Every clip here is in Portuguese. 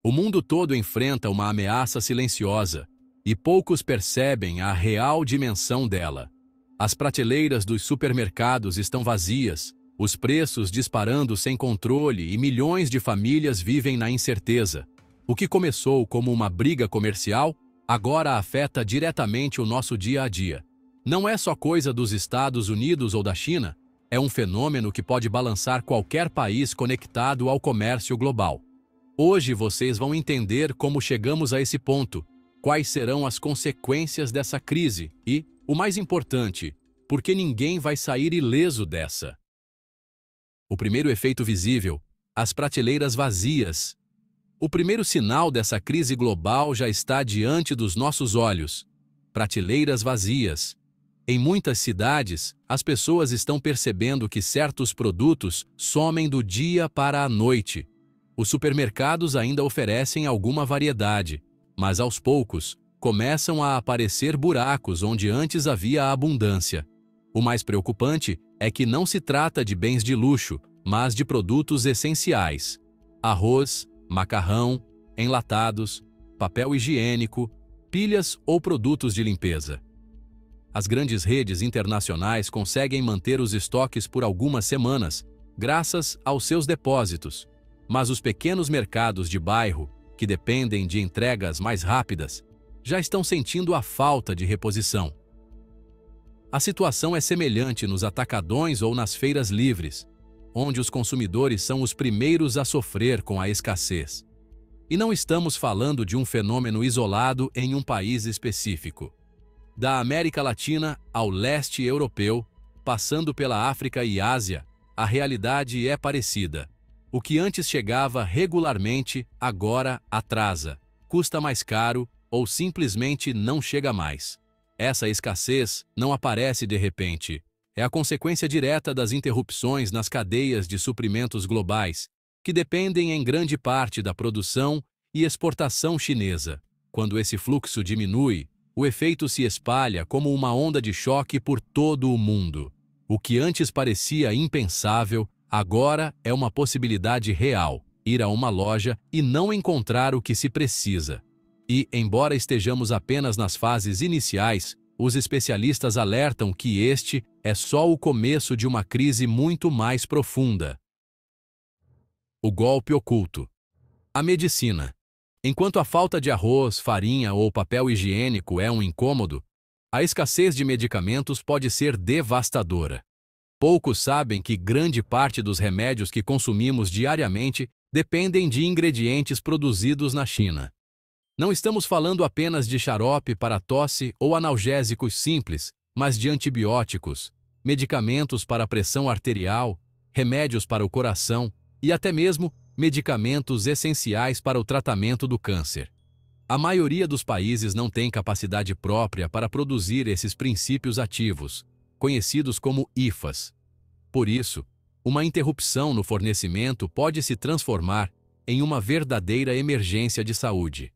O mundo todo enfrenta uma ameaça silenciosa, e poucos percebem a real dimensão dela. As prateleiras dos supermercados estão vazias, os preços disparando sem controle e milhões de famílias vivem na incerteza. O que começou como uma briga comercial, agora afeta diretamente o nosso dia a dia. Não é só coisa dos Estados Unidos ou da China, é um fenômeno que pode balançar qualquer país conectado ao comércio global. Hoje vocês vão entender como chegamos a esse ponto, quais serão as consequências dessa crise e, o mais importante, por que ninguém vai sair ileso dessa. O primeiro efeito visível, as prateleiras vazias. O primeiro sinal dessa crise global já está diante dos nossos olhos. Prateleiras vazias. Em muitas cidades, as pessoas estão percebendo que certos produtos somem do dia para a noite. Os supermercados ainda oferecem alguma variedade, mas aos poucos, começam a aparecer buracos onde antes havia abundância. O mais preocupante é que não se trata de bens de luxo, mas de produtos essenciais. Arroz, macarrão, enlatados, papel higiênico, pilhas ou produtos de limpeza. As grandes redes internacionais conseguem manter os estoques por algumas semanas, graças aos seus depósitos. Mas os pequenos mercados de bairro, que dependem de entregas mais rápidas, já estão sentindo a falta de reposição. A situação é semelhante nos atacadões ou nas feiras livres, onde os consumidores são os primeiros a sofrer com a escassez. E não estamos falando de um fenômeno isolado em um país específico. Da América Latina ao leste europeu, passando pela África e Ásia, a realidade é parecida. O que antes chegava regularmente, agora atrasa, custa mais caro ou simplesmente não chega mais. Essa escassez não aparece de repente. É a consequência direta das interrupções nas cadeias de suprimentos globais, que dependem em grande parte da produção e exportação chinesa. Quando esse fluxo diminui, o efeito se espalha como uma onda de choque por todo o mundo. O que antes parecia impensável, agora é uma possibilidade real: ir a uma loja e não encontrar o que se precisa. E, embora estejamos apenas nas fases iniciais, os especialistas alertam que este é só o começo de uma crise muito mais profunda. O golpe oculto. A medicina. Enquanto a falta de arroz, farinha ou papel higiênico é um incômodo, a escassez de medicamentos pode ser devastadora. Poucos sabem que grande parte dos remédios que consumimos diariamente dependem de ingredientes produzidos na China. Não estamos falando apenas de xarope para tosse ou analgésicos simples, mas de antibióticos, medicamentos para a pressão arterial, remédios para o coração e até mesmo medicamentos essenciais para o tratamento do câncer. A maioria dos países não tem capacidade própria para produzir esses princípios ativos, conhecidos como IFAs. Por isso, uma interrupção no fornecimento pode se transformar em uma verdadeira emergência de saúde.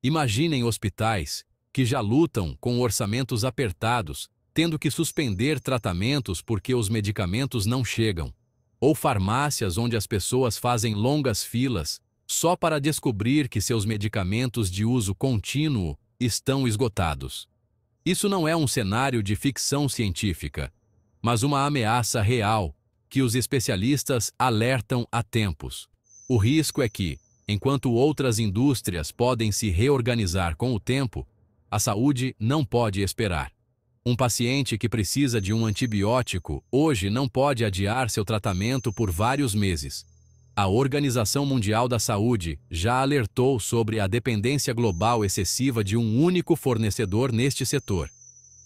Imaginem hospitais que já lutam com orçamentos apertados, tendo que suspender tratamentos porque os medicamentos não chegam. Ou farmácias onde as pessoas fazem longas filas só para descobrir que seus medicamentos de uso contínuo estão esgotados. Isso não é um cenário de ficção científica, mas uma ameaça real que os especialistas alertam há tempos. O risco é que, enquanto outras indústrias podem se reorganizar com o tempo, a saúde não pode esperar. Um paciente que precisa de um antibiótico hoje não pode adiar seu tratamento por vários meses. A Organização Mundial da Saúde já alertou sobre a dependência global excessiva de um único fornecedor neste setor.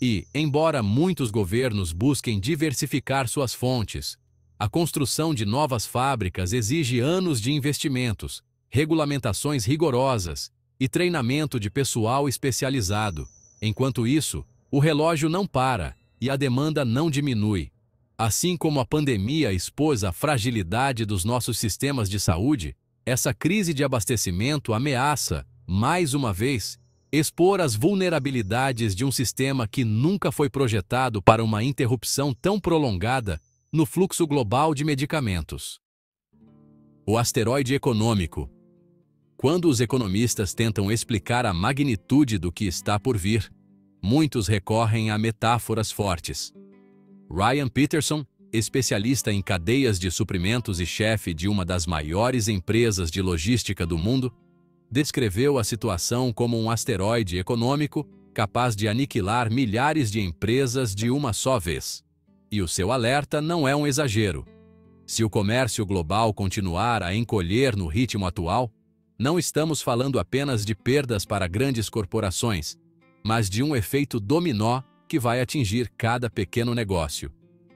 E, embora muitos governos busquem diversificar suas fontes, a construção de novas fábricas exige anos de investimentos, regulamentações rigorosas e treinamento de pessoal especializado. Enquanto isso, o relógio não para e a demanda não diminui. Assim como a pandemia expôs a fragilidade dos nossos sistemas de saúde, essa crise de abastecimento ameaça, mais uma vez, expor as vulnerabilidades de um sistema que nunca foi projetado para uma interrupção tão prolongada no fluxo global de medicamentos. O asteroide econômico. quando os economistas tentam explicar a magnitude do que está por vir, muitos recorrem a metáforas fortes. Ryan Peterson, especialista em cadeias de suprimentos e chefe de uma das maiores empresas de logística do mundo, descreveu a situação como um asteroide econômico capaz de aniquilar milhares de empresas de uma só vez. E o seu alerta não é um exagero. Se o comércio global continuar a encolher no ritmo atual, não estamos falando apenas de perdas para grandes corporações, mas de um efeito dominó que vai atingir cada pequeno negócio,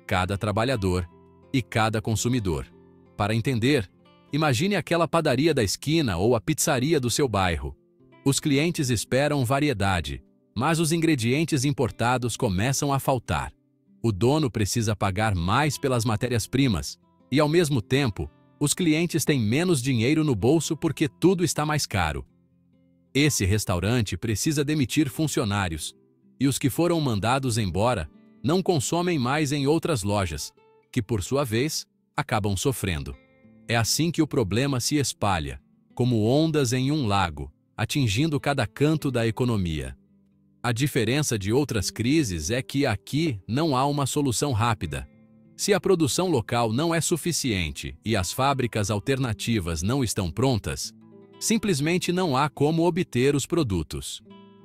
cada trabalhador e cada consumidor. Para entender, imagine aquela padaria da esquina ou a pizzaria do seu bairro. Os clientes esperam variedade, mas os ingredientes importados começam a faltar. O dono precisa pagar mais pelas matérias-primas e, ao mesmo tempo, os clientes têm menos dinheiro no bolso porque tudo está mais caro. Esse restaurante precisa demitir funcionários, e os que foram mandados embora não consomem mais em outras lojas, que, por sua vez, acabam sofrendo. É assim que o problema se espalha, como ondas em um lago, atingindo cada canto da economia. A diferença de outras crises é que aqui não há uma solução rápida. Se a produção local não é suficiente e as fábricas alternativas não estão prontas, simplesmente não há como obter os produtos.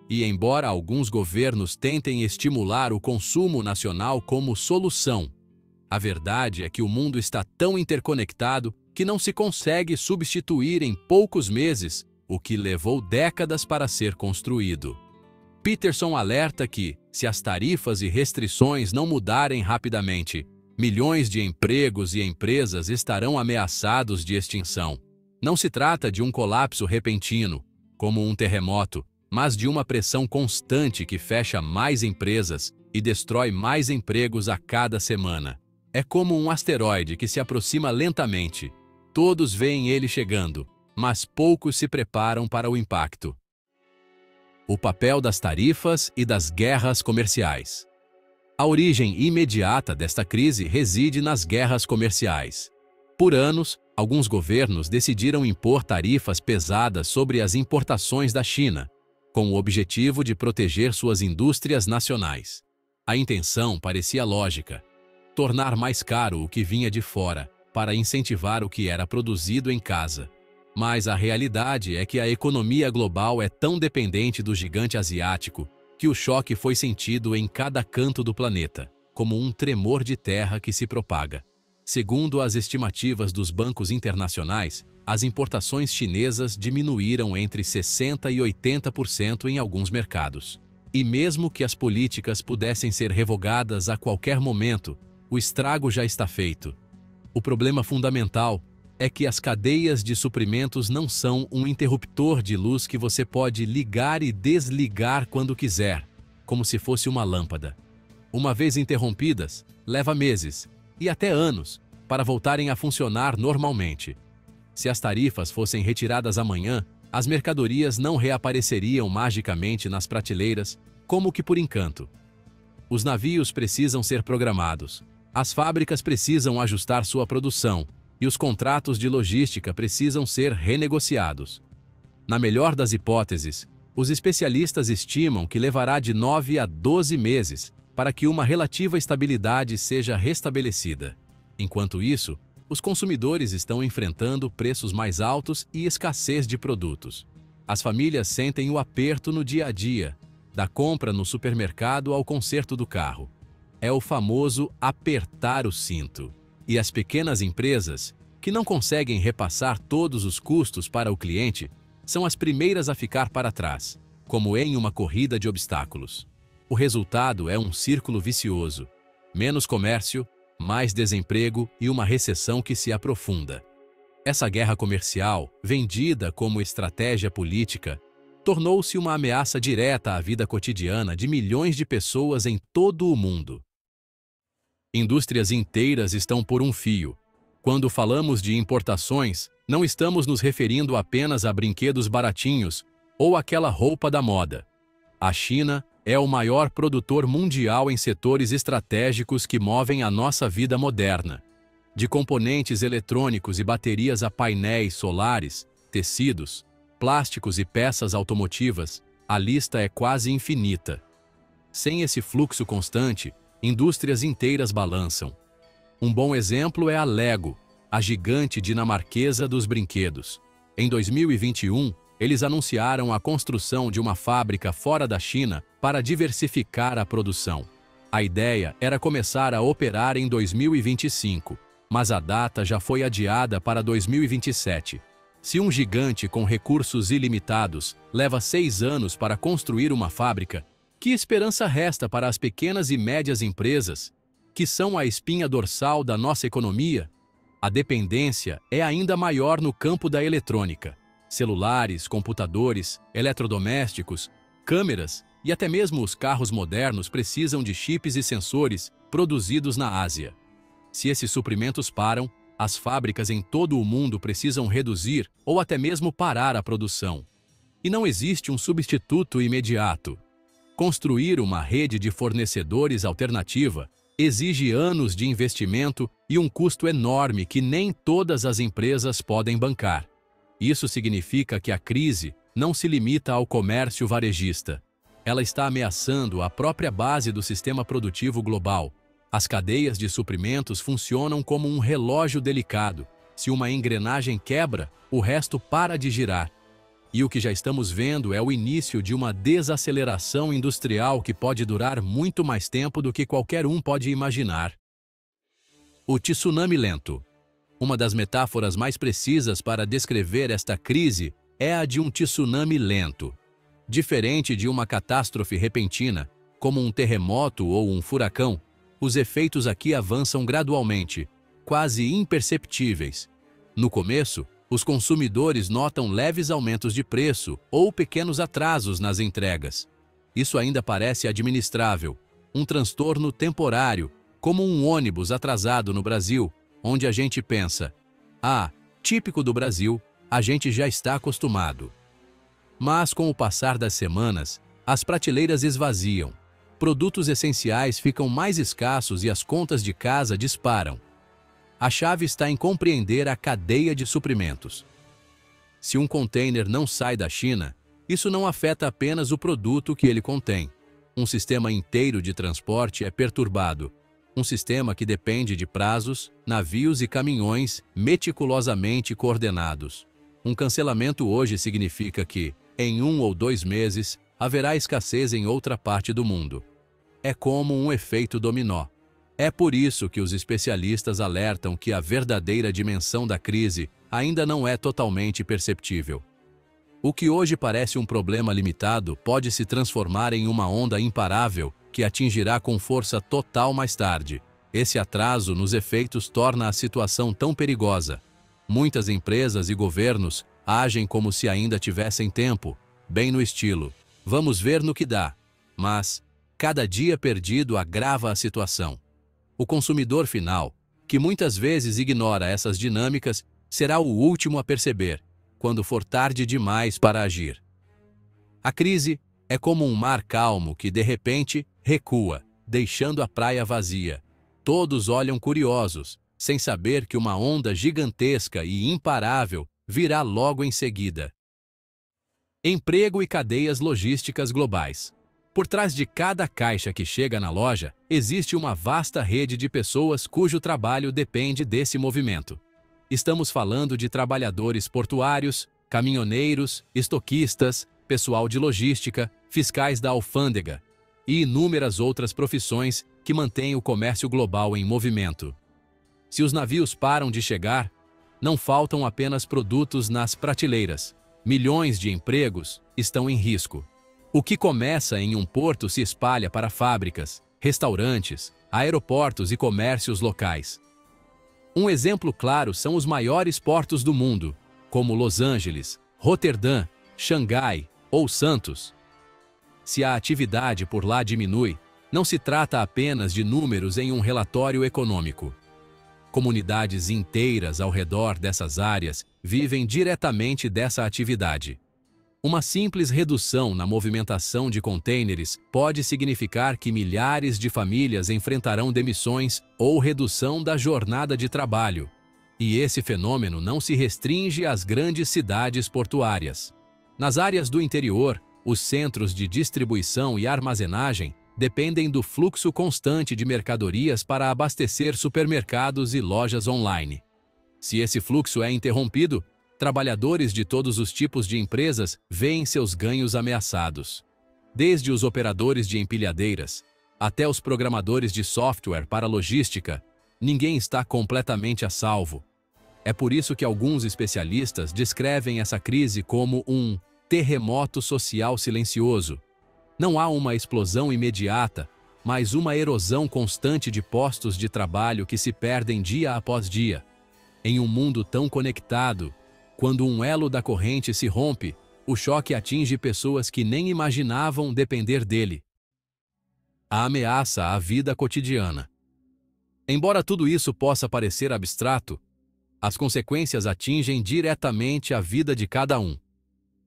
E embora alguns governos tentem estimular o consumo nacional como solução, a verdade é que o mundo está tão interconectado que não se consegue substituir em poucos meses o que levou décadas para ser construído. Peterson alerta que, se as tarifas e restrições não mudarem rapidamente, milhões de empregos e empresas estarão ameaçados de extinção. Não se trata de um colapso repentino, como um terremoto, mas de uma pressão constante que fecha mais empresas e destrói mais empregos a cada semana. É como um asteroide que se aproxima lentamente. Todos veem ele chegando, mas poucos se preparam para o impacto. O papel das tarifas e das guerras comerciais. A origem imediata desta crise reside nas guerras comerciais. Por anos, alguns governos decidiram impor tarifas pesadas sobre as importações da China, com o objetivo de proteger suas indústrias nacionais. A intenção parecia lógica: tornar mais caro o que vinha de fora, para incentivar o que era produzido em casa. Mas a realidade é que a economia global é tão dependente do gigante asiático que o choque foi sentido em cada canto do planeta, como um tremor de terra que se propaga. Segundo as estimativas dos bancos internacionais, as importações chinesas diminuíram entre 60% e 80% em alguns mercados. E mesmo que as políticas pudessem ser revogadas a qualquer momento, o estrago já está feito. O problema fundamental é que as cadeias de suprimentos não são um interruptor de luz que você pode ligar e desligar quando quiser, como se fosse uma lâmpada. Uma vez interrompidas, leva meses, e até anos, para voltarem a funcionar normalmente. Se as tarifas fossem retiradas amanhã, as mercadorias não reapareceriam magicamente nas prateleiras, como que por encanto. Os navios precisam ser programados, as fábricas precisam ajustar sua produção, e os contratos de logística precisam ser renegociados. Na melhor das hipóteses, os especialistas estimam que levará de 9 a 12 meses para que uma relativa estabilidade seja restabelecida. Enquanto isso, os consumidores estão enfrentando preços mais altos e escassez de produtos. As famílias sentem o aperto no dia a dia, da compra no supermercado ao conserto do carro. É o famoso apertar o cinto. E as pequenas empresas, que não conseguem repassar todos os custos para o cliente, são as primeiras a ficar para trás, como em uma corrida de obstáculos. O resultado é um círculo vicioso: menos comércio, mais desemprego e uma recessão que se aprofunda. Essa guerra comercial, vendida como estratégia política, tornou-se uma ameaça direta à vida cotidiana de milhões de pessoas em todo o mundo. Indústrias inteiras estão por um fio. Quando falamos de importações, não estamos nos referindo apenas a brinquedos baratinhos ou aquela roupa da moda. A China é o maior produtor mundial em setores estratégicos que movem a nossa vida moderna. De componentes eletrônicos e baterias a painéis solares, tecidos, plásticos e peças automotivas, a lista é quase infinita. Sem esse fluxo constante, indústrias inteiras balançam. Um bom exemplo é a Lego, a gigante dinamarquesa dos brinquedos. Em 2021, eles anunciaram a construção de uma fábrica fora da China para diversificar a produção. A ideia era começar a operar em 2025, mas a data já foi adiada para 2027. Se um gigante com recursos ilimitados leva 6 anos para construir uma fábrica, que esperança resta para as pequenas e médias empresas, que são a espinha dorsal da nossa economia? A dependência é ainda maior no campo da eletrônica. Celulares, computadores, eletrodomésticos, câmeras e até mesmo os carros modernos precisam de chips e sensores produzidos na Ásia. Se esses suprimentos param, as fábricas em todo o mundo precisam reduzir ou até mesmo parar a produção. E não existe um substituto imediato. Construir uma rede de fornecedores alternativa exige anos de investimento e um custo enorme que nem todas as empresas podem bancar. Isso significa que a crise não se limita ao comércio varejista. Ela está ameaçando a própria base do sistema produtivo global. As cadeias de suprimentos funcionam como um relógio delicado. Se uma engrenagem quebra, o resto para de girar. E o que já estamos vendo é o início de uma desaceleração industrial que pode durar muito mais tempo do que qualquer um pode imaginar. O tsunami lento. Uma das metáforas mais precisas para descrever esta crise é a de um tsunami lento. Diferente de uma catástrofe repentina, como um terremoto ou um furacão, os efeitos aqui avançam gradualmente, quase imperceptíveis. No começo, os consumidores notam leves aumentos de preço ou pequenos atrasos nas entregas. Isso ainda parece administrável, um transtorno temporário, como um ônibus atrasado no Brasil, onde a gente pensa, típico do Brasil, a gente já está acostumado. Mas com o passar das semanas, as prateleiras esvaziam, produtos essenciais ficam mais escassos e as contas de casa disparam. A chave está em compreender a cadeia de suprimentos. Se um container não sai da China, isso não afeta apenas o produto que ele contém. Um sistema inteiro de transporte é perturbado. Um sistema que depende de prazos, navios e caminhões meticulosamente coordenados. Um cancelamento hoje significa que, em 1 ou 2 meses, haverá escassez em outra parte do mundo. É como um efeito dominó. É por isso que os especialistas alertam que a verdadeira dimensão da crise ainda não é totalmente perceptível. O que hoje parece um problema limitado pode se transformar em uma onda imparável que atingirá com força total mais tarde. Esse atraso nos efeitos torna a situação tão perigosa. Muitas empresas e governos agem como se ainda tivessem tempo, bem no estilo, vamos ver no que dá. Mas, cada dia perdido agrava a situação. O consumidor final, que muitas vezes ignora essas dinâmicas, será o último a perceber, quando for tarde demais para agir. A crise é como um mar calmo que, de repente, recua, deixando a praia vazia. Todos olham curiosos, sem saber que uma onda gigantesca e imparável virá logo em seguida. Emprego e cadeias logísticas globais. Por trás de cada caixa que chega na loja, existe uma vasta rede de pessoas cujo trabalho depende desse movimento. Estamos falando de trabalhadores portuários, caminhoneiros, estoquistas, pessoal de logística, fiscais da alfândega e inúmeras outras profissões que mantêm o comércio global em movimento. Se os navios param de chegar, não faltam apenas produtos nas prateleiras. Milhões de empregos estão em risco. O que começa em um porto se espalha para fábricas, restaurantes, aeroportos e comércios locais. Um exemplo claro são os maiores portos do mundo, como Los Angeles, Roterdã, Xangai ou Santos. Se a atividade por lá diminui, não se trata apenas de números em um relatório econômico. Comunidades inteiras ao redor dessas áreas vivem diretamente dessa atividade. Uma simples redução na movimentação de contêineres pode significar que milhares de famílias enfrentarão demissões ou redução da jornada de trabalho. E esse fenômeno não se restringe às grandes cidades portuárias. Nas áreas do interior, os centros de distribuição e armazenagem dependem do fluxo constante de mercadorias para abastecer supermercados e lojas online. Se esse fluxo é interrompido, trabalhadores de todos os tipos de empresas veem seus ganhos ameaçados. Desde os operadores de empilhadeiras até os programadores de software para logística, ninguém está completamente a salvo. É por isso que alguns especialistas descrevem essa crise como um terremoto social silencioso. Não há uma explosão imediata, mas uma erosão constante de postos de trabalho que se perdem dia após dia. Em um mundo tão conectado, quando um elo da corrente se rompe, o choque atinge pessoas que nem imaginavam depender dele. A ameaça à vida cotidiana. Embora tudo isso possa parecer abstrato, as consequências atingem diretamente a vida de cada um.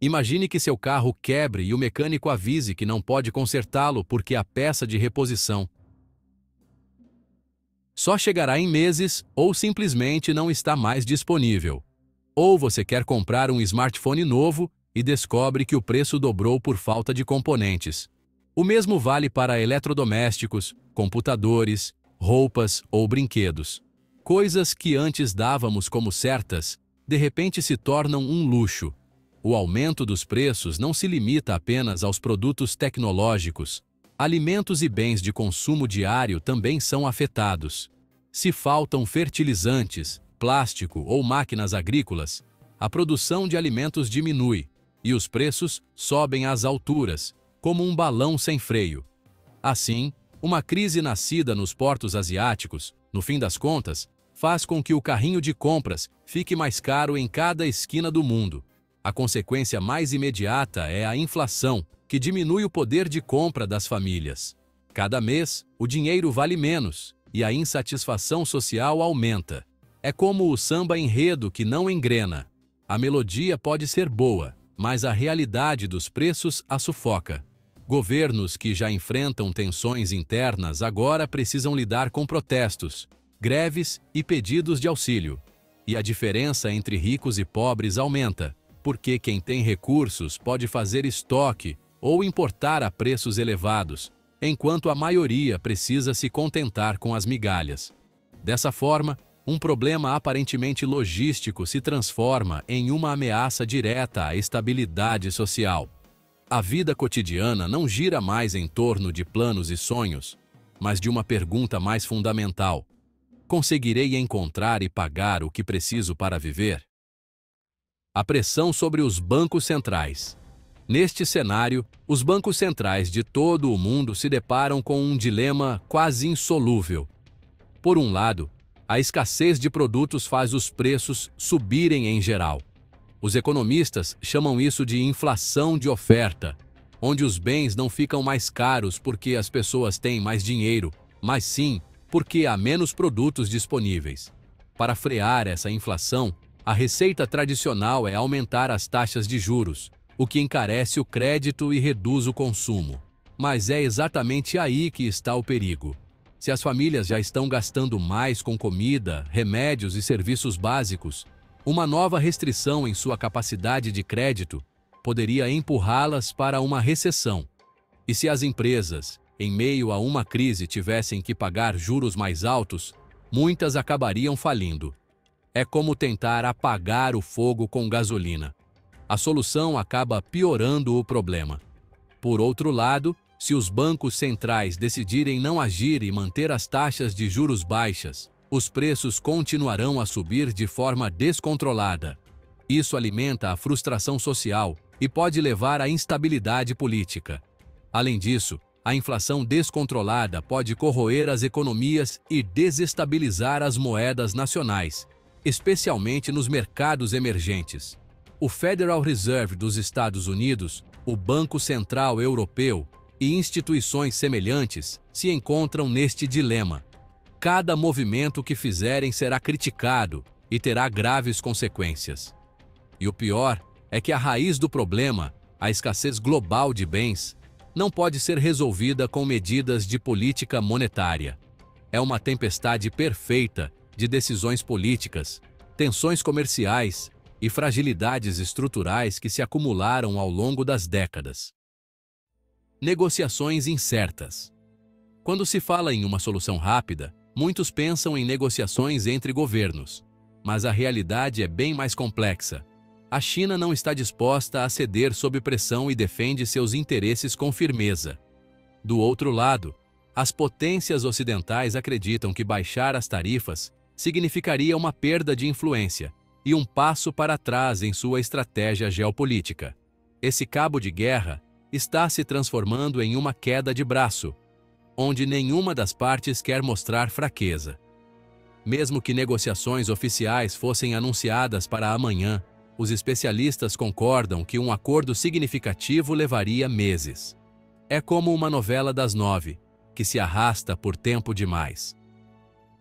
Imagine que seu carro quebre e o mecânico avise que não pode consertá-lo porque a peça de reposição só chegará em meses ou simplesmente não está mais disponível. Ou você quer comprar um smartphone novo e descobre que o preço dobrou por falta de componentes. O mesmo vale para eletrodomésticos, computadores, roupas ou brinquedos. Coisas que antes dávamos como certas, de repente se tornam um luxo. O aumento dos preços não se limita apenas aos produtos tecnológicos. Alimentos e bens de consumo diário também são afetados. Se faltam fertilizantes, plástico ou máquinas agrícolas, a produção de alimentos diminui e os preços sobem às alturas, como um balão sem freio. Assim, uma crise nascida nos portos asiáticos, no fim das contas, faz com que o carrinho de compras fique mais caro em cada esquina do mundo. A consequência mais imediata é a inflação, que diminui o poder de compra das famílias. Cada mês, o dinheiro vale menos e a insatisfação social aumenta. É como o samba enredo que não engrena. A melodia pode ser boa, mas a realidade dos preços a sufoca. Governos que já enfrentam tensões internas agora precisam lidar com protestos, greves e pedidos de auxílio. E a diferença entre ricos e pobres aumenta, porque quem tem recursos pode fazer estoque ou importar a preços elevados, enquanto a maioria precisa se contentar com as migalhas. Dessa forma, um problema aparentemente logístico se transforma em uma ameaça direta à estabilidade social. A vida cotidiana não gira mais em torno de planos e sonhos, mas de uma pergunta mais fundamental: conseguirei encontrar e pagar o que preciso para viver? A pressão sobre os bancos centrais. Neste cenário, os bancos centrais de todo o mundo se deparam com um dilema quase insolúvel. Por um lado, a escassez de produtos faz os preços subirem em geral. Os economistas chamam isso de inflação de oferta, onde os bens não ficam mais caros porque as pessoas têm mais dinheiro, mas sim porque há menos produtos disponíveis. Para frear essa inflação, a receita tradicional é aumentar as taxas de juros, o que encarece o crédito e reduz o consumo. Mas é exatamente aí que está o perigo. Se as famílias já estão gastando mais com comida, remédios e serviços básicos, uma nova restrição em sua capacidade de crédito poderia empurrá-las para uma recessão. E se as empresas, em meio a uma crise, tivessem que pagar juros mais altos, muitas acabariam falindo. É como tentar apagar o fogo com gasolina. A solução acaba piorando o problema. Por outro lado, se os bancos centrais decidirem não agir e manter as taxas de juros baixas, os preços continuarão a subir de forma descontrolada. Isso alimenta a frustração social e pode levar à instabilidade política. Além disso, a inflação descontrolada pode corroer as economias e desestabilizar as moedas nacionais, especialmente nos mercados emergentes. O Federal Reserve dos Estados Unidos, o Banco Central Europeu e instituições semelhantes se encontram neste dilema. Cada movimento que fizerem será criticado e terá graves consequências. E o pior é que a raiz do problema, a escassez global de bens, não pode ser resolvida com medidas de política monetária. É uma tempestade perfeita de decisões políticas, tensões comerciais e fragilidades estruturais que se acumularam ao longo das décadas. Negociações incertas. Quando se fala em uma solução rápida, muitos pensam em negociações entre governos. Mas a realidade é bem mais complexa. A China não está disposta a ceder sob pressão e defende seus interesses com firmeza. Do outro lado, as potências ocidentais acreditam que baixar as tarifas significaria uma perda de influência e um passo para trás em sua estratégia geopolítica. Esse cabo de guerra está se transformando em uma queda de braço, onde nenhuma das partes quer mostrar fraqueza. Mesmo que negociações oficiais fossem anunciadas para amanhã, os especialistas concordam que um acordo significativo levaria meses. É como uma novela das 9, que se arrasta por tempo demais.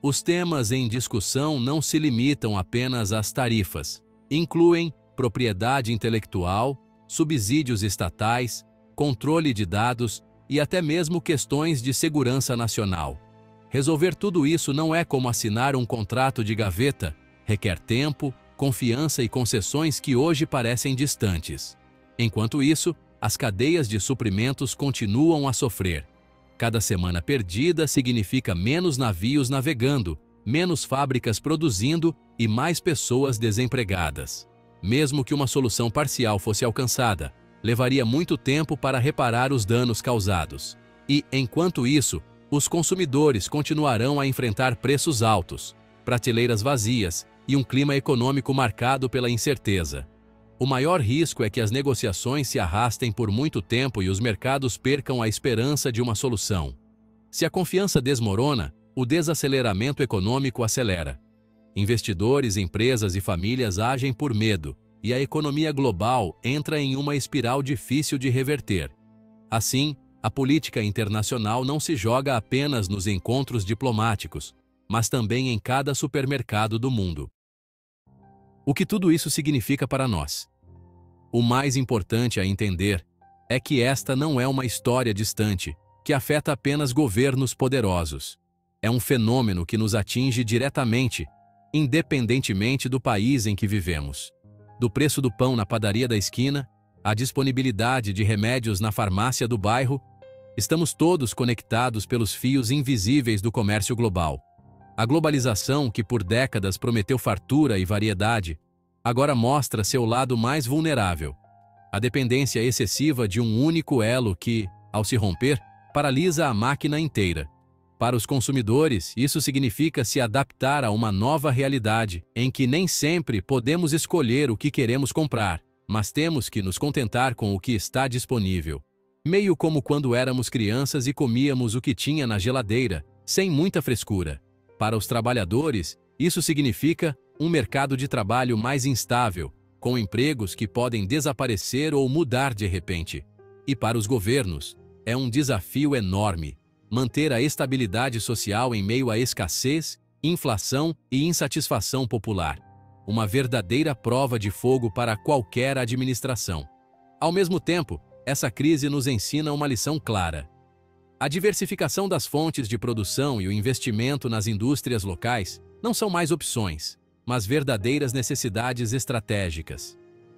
Os temas em discussão não se limitam apenas às tarifas. Incluem propriedade intelectual, subsídios estatais, controle de dados e até mesmo questões de segurança nacional. Resolver tudo isso não é como assinar um contrato de gaveta, requer tempo, confiança e concessões que hoje parecem distantes. Enquanto isso, as cadeias de suprimentos continuam a sofrer. Cada semana perdida significa menos navios navegando, menos fábricas produzindo e mais pessoas desempregadas. Mesmo que uma solução parcial fosse alcançada, levaria muito tempo para reparar os danos causados. E, enquanto isso, os consumidores continuarão a enfrentar preços altos, prateleiras vazias e um clima econômico marcado pela incerteza. O maior risco é que as negociações se arrastem por muito tempo e os mercados percam a esperança de uma solução. Se a confiança desmorona, o desaceleramento econômico acelera. Investidores, empresas e famílias agem por medo, e a economia global entra em uma espiral difícil de reverter. Assim, a política internacional não se joga apenas nos encontros diplomáticos, mas também em cada supermercado do mundo. O que tudo isso significa para nós? O mais importante a entender é que esta não é uma história distante, que afeta apenas governos poderosos. É um fenômeno que nos atinge diretamente, independentemente do país em que vivemos. Do preço do pão na padaria da esquina, à disponibilidade de remédios na farmácia do bairro, estamos todos conectados pelos fios invisíveis do comércio global. A globalização, que por décadas prometeu fartura e variedade, agora mostra seu lado mais vulnerável. A dependência excessiva de um único elo que, ao se romper, paralisa a máquina inteira. Para os consumidores, isso significa se adaptar a uma nova realidade, em que nem sempre podemos escolher o que queremos comprar, mas temos que nos contentar com o que está disponível. Meio como quando éramos crianças e comíamos o que tinha na geladeira, sem muita frescura. Para os trabalhadores, isso significa um mercado de trabalho mais instável, com empregos que podem desaparecer ou mudar de repente. E para os governos, é um desafio enorme manter a estabilidade social em meio à escassez, inflação e insatisfação popular. Uma verdadeira prova de fogo para qualquer administração. Ao mesmo tempo, essa crise nos ensina uma lição clara. A diversificação das fontes de produção e o investimento nas indústrias locais não são mais opções, mas verdadeiras necessidades estratégicas.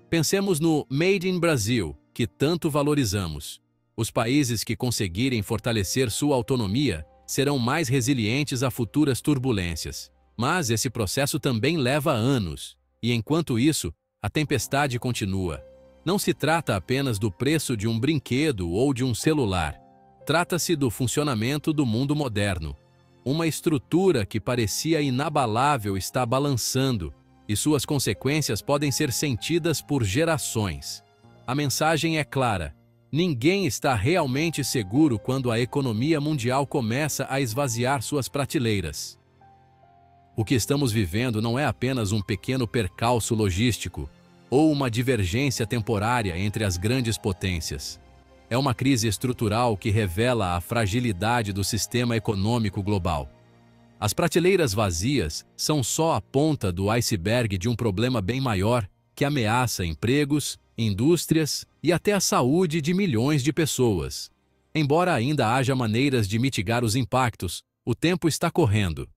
Pensemos no Made in Brasil, que tanto valorizamos. Os países que conseguirem fortalecer sua autonomia serão mais resilientes a futuras turbulências. Mas esse processo também leva anos, e enquanto isso, a tempestade continua. Não se trata apenas do preço de um brinquedo ou de um celular. Trata-se do funcionamento do mundo moderno. Uma estrutura que parecia inabalável está balançando, e suas consequências podem ser sentidas por gerações. A mensagem é clara: ninguém está realmente seguro quando a economia mundial começa a esvaziar suas prateleiras. O que estamos vivendo não é apenas um pequeno percalço logístico ou uma divergência temporária entre as grandes potências. É uma crise estrutural que revela a fragilidade do sistema econômico global. As prateleiras vazias são só a ponta do iceberg de um problema bem maior que ameaça empregos, indústrias e até a saúde de milhões de pessoas. Embora ainda haja maneiras de mitigar os impactos, o tempo está correndo.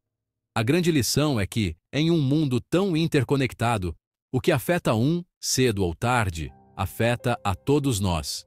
A grande lição é que, em um mundo tão interconectado, O que afeta um, cedo ou tarde, afeta a todos nós.